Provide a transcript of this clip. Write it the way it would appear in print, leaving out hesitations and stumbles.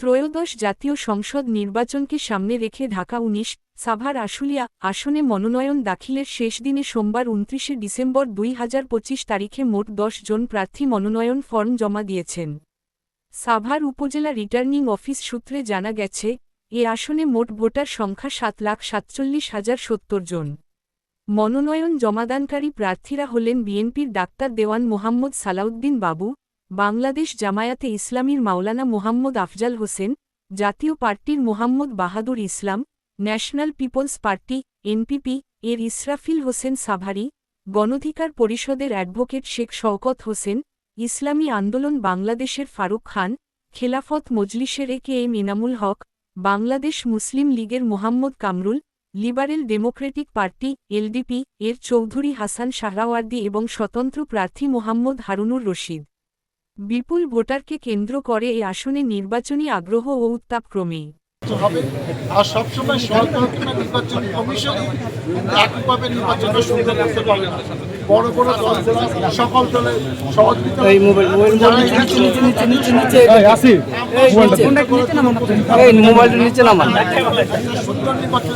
ত্রয়োদশ জাতীয় সংসদ নির্বাচনকে সামনে রেখে ঢাকা ১৯ সাভার আশুলিয়া আসনে মনোনয়ন দাখিলের শেষ দিনে সোমবার ২৯ ডিসেম্বর ২০২৫ তারিখে মোট ১০ জন প্রার্থী মনোনয়ন ফর্ম জমা দিয়েছেন। সাভার উপজেলা রিটার্নিং অফিস সূত্রে জানা গেছে, এ আসনে মোট ভোটার সংখ্যা ৭,৪৭,০৭০ জন। মনোনয়ন জমাদানকারী প্রার্থীরা হলেন বিএনপির ডাক্তার দেওয়ান মোহাম্মদ সালাউদ্দিন বাবু, বাংলাদেশ জামায়াতে ইসলামীর মাওলানা মোহাম্মদ আফজাল হোসেন, জাতীয় পার্টির মোহাম্মদ বাহাদুর ইসলাম, ন্যাশনাল পিপলস পার্টি এনপিপি এর ইসরাফিল হোসেন সাভারি, গণধিকার পরিষদের অ্যাডভোকেট শেখ শওকত হোসেন, ইসলামী আন্দোলন বাংলাদেশের ফারুক খান, খেলাফত মজলিসের একেএম ইনামুল হক, বাংলাদেশ মুসলিম লীগের Mohammad Kamrul, liberal Democratic party LDP এর চৌধুরী হাসান শাহরাওয়ার্দী এবং স্বতন্ত্র প্রার্থী মোহাম্মদ হারুনুর রশিদ। বিপুল ভোটারকে কেন্দ্র করে এই আসনে নির্বাচনী আগ্রহ ও উত্তাপ ক্রমেই হবে। আর সবসময় সরকার নির্বাচন কমিশনই একভাবে নির্বাচনটা সুন্দর করতে পারে না। বড় বড় দলগুলো সকল দলের সহযোগিতা সুন্দর নির্বাচন